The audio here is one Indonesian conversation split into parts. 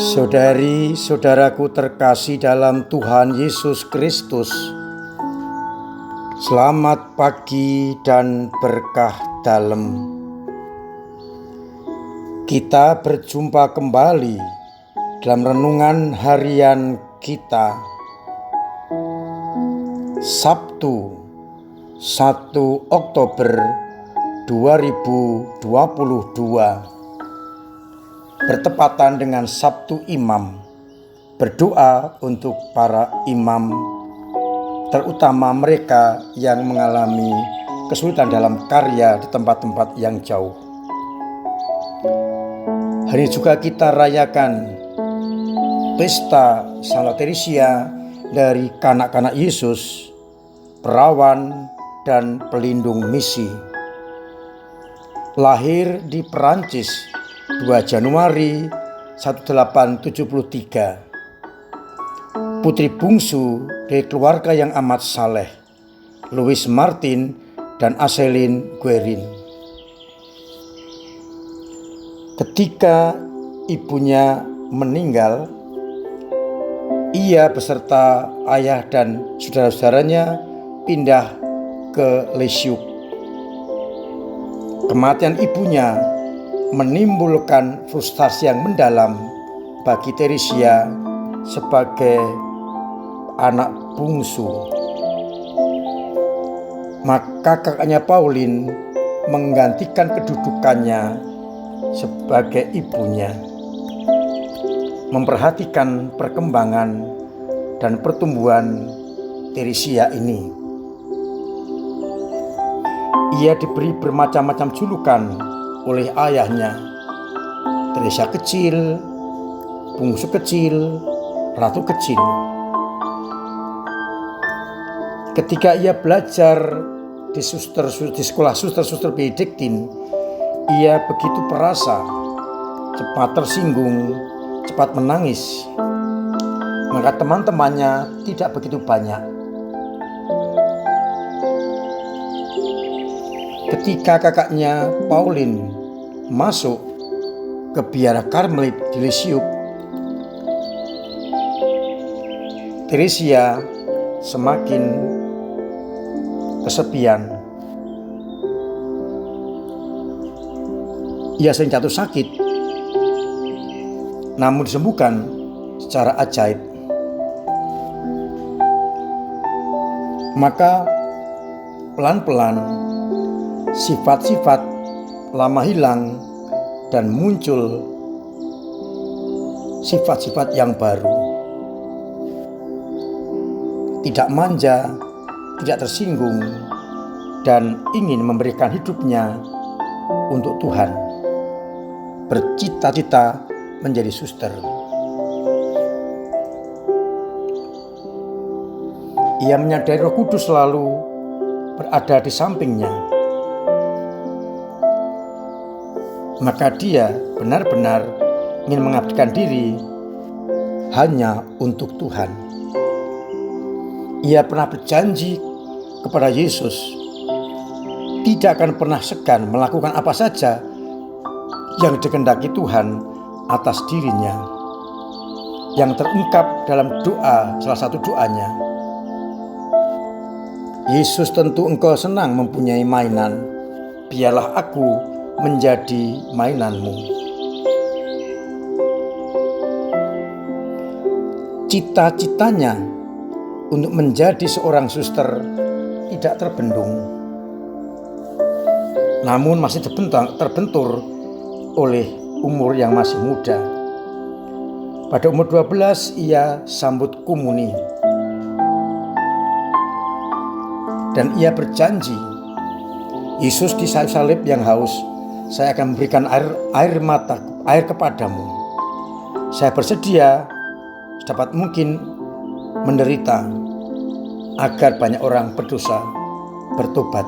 Saudari-saudaraku terkasih dalam Tuhan Yesus Kristus, selamat pagi dan berkah dalam. Kita berjumpa kembali dalam renungan harian kita, Sabtu 1 Oktober 2022, bertepatan dengan Sabtu Imam. Berdoa untuk para imam, terutama mereka yang mengalami kesulitan dalam karya di tempat-tempat yang jauh. Hari juga kita rayakan pesta Santa Teresia dari kanak-kanak Yesus, perawan dan pelindung misi. Lahir di Perancis 2 Januari 1873. Putri bungsu dari keluarga yang amat saleh, Louis Martin dan Aseline Guerin. Ketika ibunya meninggal, ia beserta ayah dan saudara-saudaranya pindah ke Lisieux. Kematian ibunya menimbulkan frustasi yang mendalam bagi Teresia sebagai anak bungsu. Maka kakaknya Pauline menggantikan kedudukannya sebagai ibunya, memperhatikan perkembangan dan pertumbuhan Teresia ini. Ia diberi bermacam-macam julukan oleh ayahnya: Teresia kecil, bungsu kecil, ratu kecil. Ketika ia belajar di sekolah suster Benediktin, ia begitu perasa, cepat tersinggung, cepat menangis. Maka teman-temannya tidak begitu banyak. Ketika kakaknya Pauline masuk ke biara Karmelit di Lisieux, Teresia semakin kesepian. Ia sering jatuh sakit, namun disembuhkan secara ajaib. Maka pelan-pelan sifat-sifat lama hilang dan muncul sifat-sifat yang baru. Tidak manja, tidak tersinggung, dan ingin memberikan hidupnya untuk Tuhan. Bercita-cita menjadi suster. Ia menyadari Roh Kudus selalu berada di sampingnya. Maka dia benar-benar ingin mengabdikan diri hanya untuk Tuhan. Ia pernah berjanji kepada Yesus tidak akan pernah segan melakukan apa saja yang dikehendaki Tuhan atas dirinya, yang terungkap dalam doa, salah satu doanya: Yesus, tentu Engkau senang mempunyai mainan, biarlah aku menjadi mainanmu. Cita-citanya untuk menjadi seorang suster tidak terbendung, namun masih terbentur oleh umur yang masih muda. Pada umur 12 ia sambut komuni, dan ia berjanji, Yesus di salib yang haus, saya akan memberikan air kepadamu. Saya bersedia sedapat mungkin menderita agar banyak orang berdosa bertobat.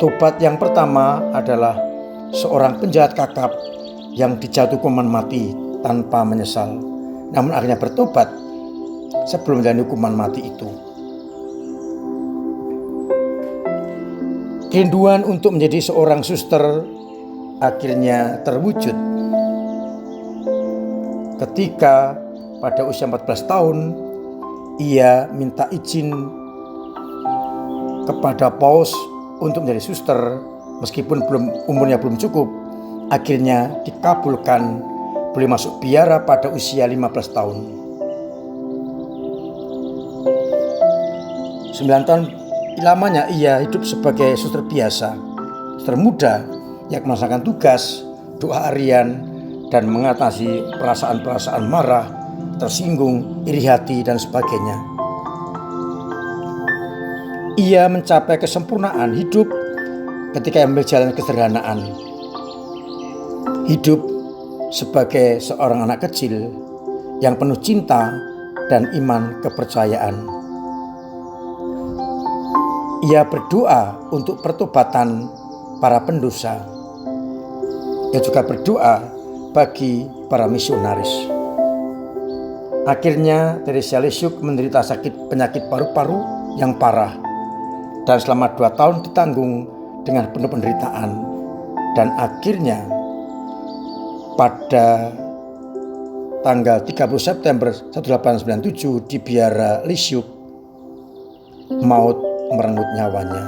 Tobat yang pertama adalah seorang penjahat kakap yang dijatuhi hukuman mati tanpa menyesal, namun akhirnya bertobat sebelum menjalani hukuman mati itu. Kerinduan untuk menjadi seorang suster akhirnya terwujud ketika pada usia 14 tahun ia minta izin kepada paus untuk menjadi suster meskipun umurnya belum cukup. Akhirnya dikabulkan boleh masuk biara pada usia 15 tahun. 9 tahun lamanya ia hidup sebagai suster biasa, suster muda yang melaksanakan tugas doa harian dan mengatasi perasaan-perasaan marah, tersinggung, iri hati, dan sebagainya. Ia mencapai kesempurnaan hidup ketika ambil jalan kesederhanaan. Hidup sebagai seorang anak kecil yang penuh cinta dan iman kepercayaan. Ia berdoa untuk pertobatan para pendosa. Ia juga berdoa bagi para misionaris. Akhirnya Teresia Lisieux menderita penyakit paru-paru yang parah dan selama 2 tahun ditanggung dengan penuh penderitaan, dan akhirnya pada tanggal 30 September 1897 di biara Lisieux maut merenggut nyawanya.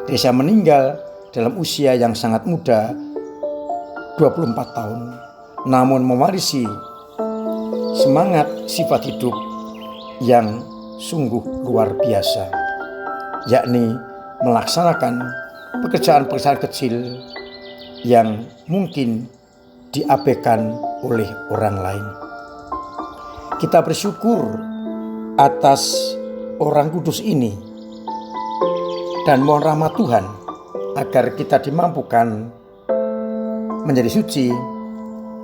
Teresia meninggal dalam usia yang sangat muda, 24 tahun, namun mewarisi semangat sifat hidup yang sungguh luar biasa, yakni melaksanakan pekerjaan-pekerjaan kecil yang mungkin diabaikan oleh orang lain. Kita bersyukur atas orang kudus ini dan mohon rahmat Tuhan agar kita dimampukan menjadi suci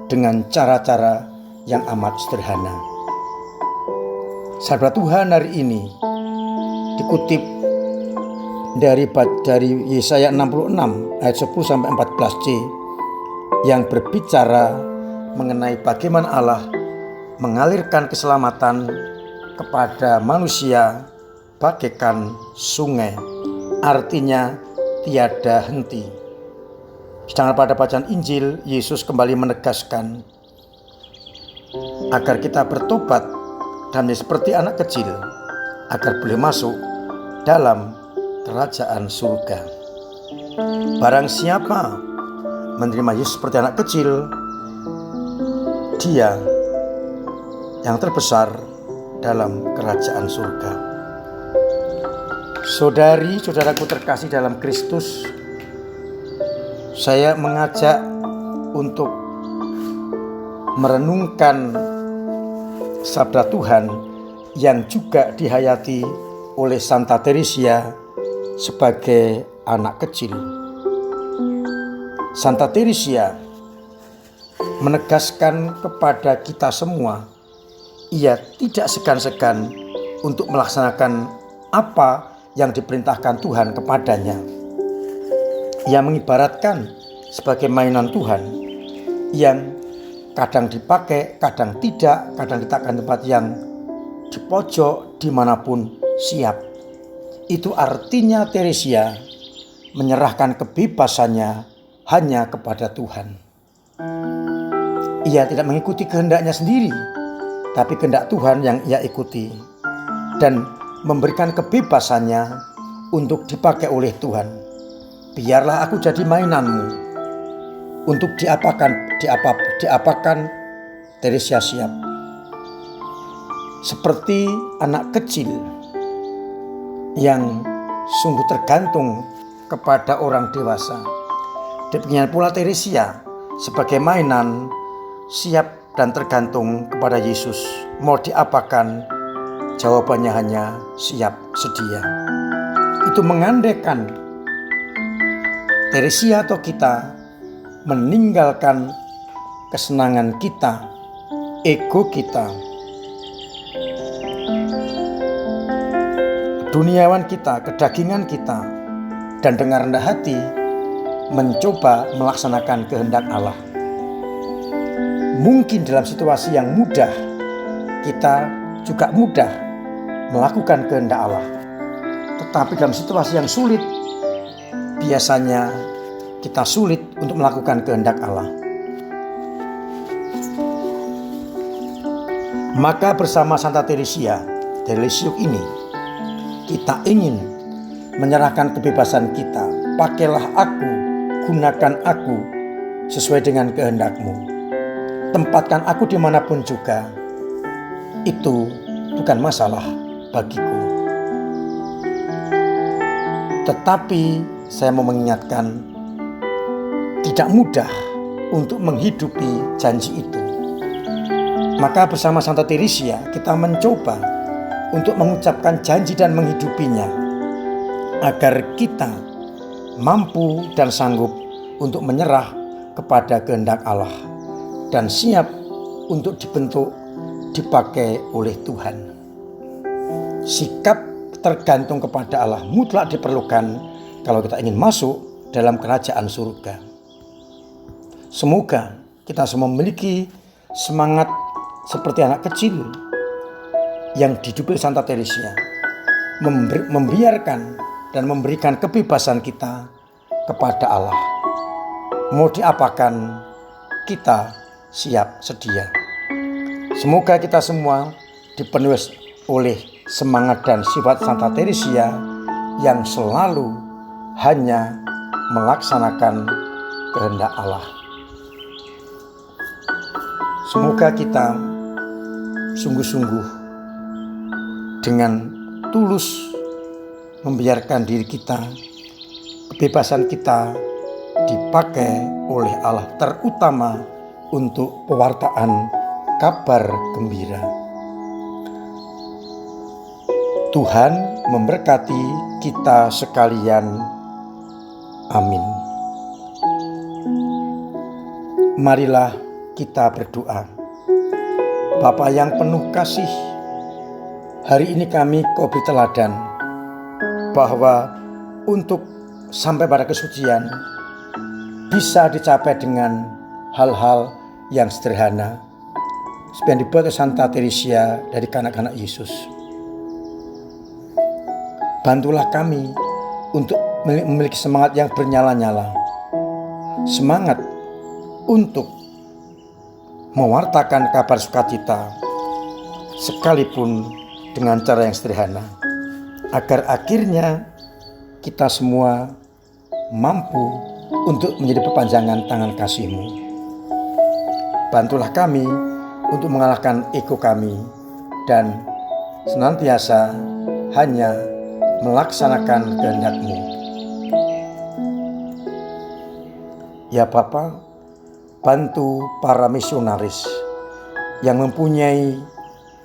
dengan cara-cara yang amat sederhana. Sabda Tuhan hari ini dikutip dari Yesaya 66 ayat 10 sampai 14c yang berbicara mengenai bagaimana Allah mengalirkan keselamatan kepada manusia bagaikan sungai, artinya tiada henti. Sedangkan pada bacaan Injil, Yesus kembali menegaskan agar kita bertobat dan seperti anak kecil agar boleh masuk dalam kerajaan surga. Barang siapa menerima Yesus seperti anak kecil, dia yang terbesar dalam kerajaan surga. Saudari-saudaraku terkasih dalam Kristus, saya mengajak untuk merenungkan sabda Tuhan yang juga dihayati oleh Santa Teresia sebagai anak kecil. Santa Teresia menegaskan kepada kita semua, ia tidak segan-segan untuk melaksanakan apa yang diperintahkan Tuhan kepadanya. Ia mengibaratkan sebagai mainan Tuhan yang kadang dipakai, kadang tidak, kadang diletakkan tempat yang di pojok, dimanapun siap. Itu artinya Teresia menyerahkan kebebasannya hanya kepada Tuhan. Ia tidak mengikuti kehendaknya sendiri, tapi kehendak Tuhan yang ia ikuti, dan memberikan kebebasannya untuk dipakai oleh Tuhan. Biarlah aku jadi mainanmu, untuk diapakan Teresia siap. Seperti anak kecil yang sungguh tergantung kepada orang dewasa, demikian pula Teresia sebagai mainan siap dan tergantung kepada Yesus. Mau diapakan, jawabannya hanya siap sedia. Itu mengandaikan Teresia atau kita meninggalkan kesenangan kita, ego kita, duniawan kita, kedagingan kita, dan dengan rendah hati mencoba melaksanakan kehendak Allah. Mungkin dalam situasi yang mudah, kita juga mudah melakukan kehendak Allah. Tetapi dalam situasi yang sulit, biasanya kita sulit untuk melakukan kehendak Allah. Maka bersama Santa Teresia dari Lisieux ini, kita ingin menyerahkan kebebasan kita. Pakailah aku, gunakan aku sesuai dengan kehendak-Mu. Tempatkan aku dimanapun juga. Itu bukan masalah bagiku. Tetapi saya mau mengingatkan, tidak mudah untuk menghidupi janji itu. Maka bersama Santa Teresia kita mencoba untuk mengucapkan janji dan menghidupinya, agar kita mampu dan sanggup untuk menyerah kepada kehendak Allah dan siap untuk dibentuk, dipakai oleh Tuhan. Sikap tergantung kepada Allah mutlak diperlukan kalau kita ingin masuk dalam kerajaan surga. Semoga kita semua memiliki semangat seperti anak kecil yang dididik Santa Teresia, membiarkan dan memberikan kebebasan kita kepada Allah. Mau diapakan, kita siap sedia. Semoga kita semua dipenuhi oleh semangat dan sifat Santa Teresia yang selalu hanya melaksanakan kehendak Allah. Semoga kita sungguh-sungguh dengan tulus membiarkan diri kita, kebebasan kita dipakai oleh Allah, terutama untuk pewartaan kabar gembira. Tuhan memberkati kita sekalian. Amin. Marilah kita berdoa. Bapa yang penuh kasih, hari ini kami Kau beri teladan bahwa untuk sampai pada kesucian bisa dicapai dengan hal-hal yang sederhana seperti yang dibuat oleh Santa Teresia dari kanak-kanak Yesus. Bantulah kami untuk memiliki semangat yang bernyala-nyala, semangat untuk mewartakan kabar sukacita sekalipun dengan cara yang sederhana, agar akhirnya kita semua mampu untuk menjadi perpanjangan tangan kasih-Mu. Bantulah kami untuk mengalahkan ego kami dan senantiasa hanya melaksanakan kehendak-Mu. Ya Bapa, bantu para misionaris yang mempunyai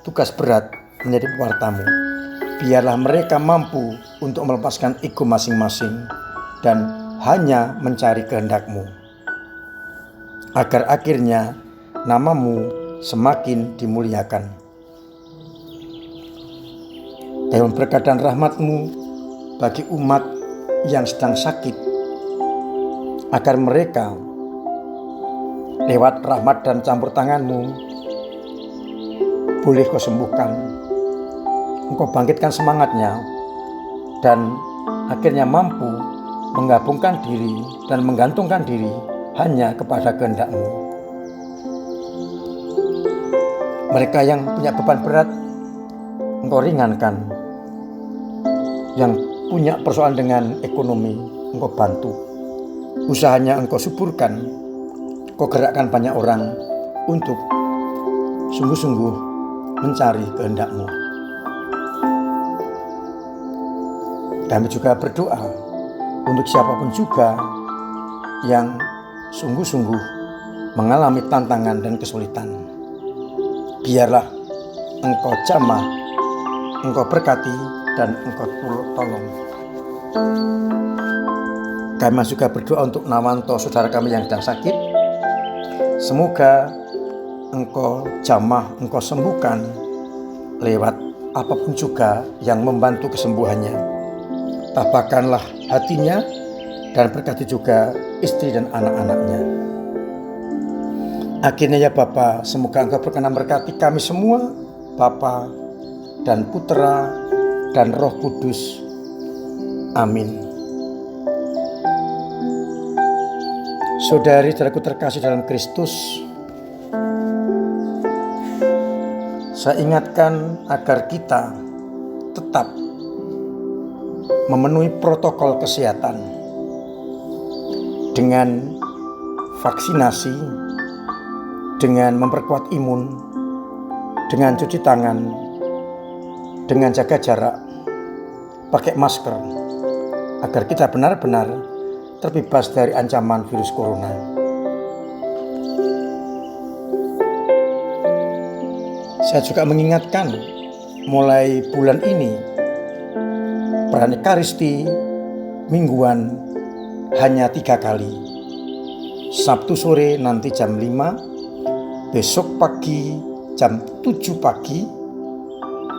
tugas berat menjadi pewarta-Mu. Biarlah mereka mampu untuk melepaskan ego masing-masing dan hanya mencari kehendak-Mu, agar akhirnya nama-Mu semakin dimuliakan. Dan berkat dan rahmat-Mu bagi umat yang sedang sakit, agar mereka lewat rahmat dan campur tangan-Mu boleh Kau sembuhkan, Engkau bangkitkan semangatnya, dan akhirnya mampu menggabungkan diri dan menggantungkan diri hanya kepada kehendak-Mu. Mereka yang punya beban berat, Engkau ringankan. Yang punya persoalan dengan ekonomi, Engkau bantu. Usahanya Engkau suburkan. Kau gerakkan banyak orang untuk sungguh-sungguh mencari kehendak-Mu. Kami juga berdoa untuk siapapun juga yang sungguh-sungguh mengalami tantangan dan kesulitan. Biarlah Engkau jamah, Engkau berkati, dan Engkau tolong. Kami juga berdoa untuk Nawanto, saudara kami yang sedang sakit. Semoga Engkau jamah, Engkau sembuhkan lewat apapun juga yang membantu kesembuhannya. Tabahkanlah hatinya dan berkati juga istri dan anak-anaknya. Akhirnya ya Bapa, semoga Engkau berkenan berkati kami semua, Bapa dan Putra dan Roh Kudus. Amin. Saudari-saudaraku terkasih dalam Kristus, saya ingatkan agar kita tetap memenuhi protokol kesehatan dengan vaksinasi, dengan memperkuat imun, dengan cuci tangan, dengan jaga jarak, pakai masker, agar kita benar-benar terbebas dari ancaman virus corona. Saya juga mengingatkan, mulai bulan ini perayaan Ekaristi mingguan hanya 3 kali. Sabtu sore nanti jam 5, besok pagi jam 7 pagi,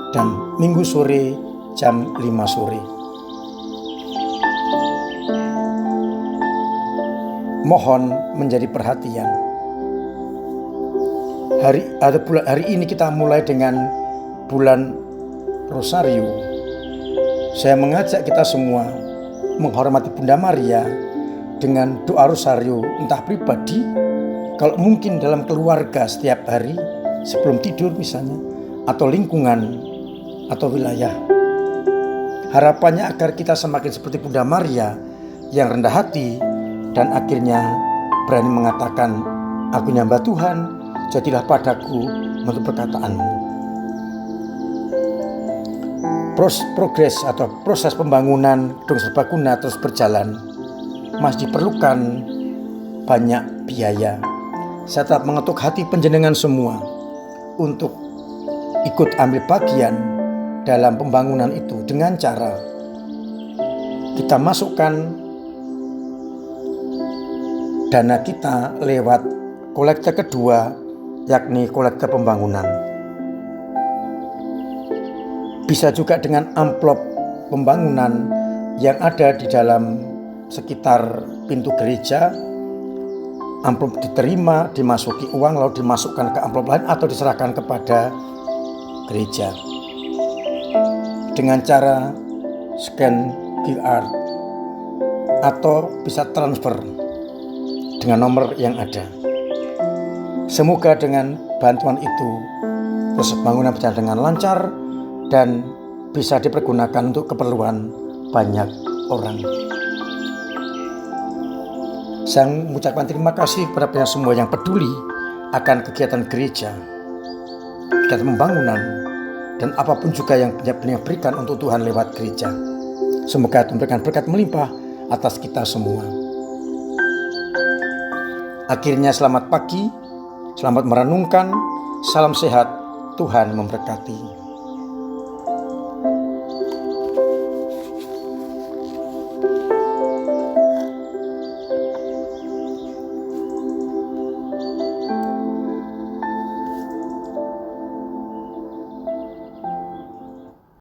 dan Minggu sore jam 5 sore. Mohon menjadi perhatian. Hari ini kita mulai dengan bulan Rosario. Saya mengajak kita semua menghormati Bunda Maria dengan doa Rosario, entah pribadi, kalau mungkin dalam keluarga setiap hari sebelum tidur misalnya, atau lingkungan atau wilayah. Harapannya agar kita semakin seperti Bunda Maria yang rendah hati dan akhirnya berani mengatakan, "Aku hamba Tuhan, jadilah padaku menurut perkataanmu." Progres atau proses pembangunan Gedung Serbaguna terus berjalan, masih diperlukan banyak biaya. Saya tetap mengetuk hati panjenengan semua untuk ikut ambil bagian dalam pembangunan itu dengan cara kita masukkan dana kita lewat kolekte kedua, yakni kolekte pembangunan. Bisa juga dengan amplop pembangunan yang ada di dalam sekitar pintu gereja. Amplop diterima, dimasuki uang, lalu dimasukkan ke amplop lain atau diserahkan kepada gereja dengan cara scan QR atau bisa transfer dengan nomor yang ada. Semoga dengan bantuan itu proses bangunan berjalan dengan lancar dan bisa dipergunakan untuk keperluan banyak orang. Saya mengucapkan terima kasih kepada semua yang peduli akan kegiatan gereja, kegiatan pembangunan, dan apapun juga yang berikan untuk Tuhan lewat gereja. Semoga Tuhan memberikan berkat melimpah atas kita semua. Akhirnya selamat pagi, selamat merenungkan, salam sehat, Tuhan memberkati.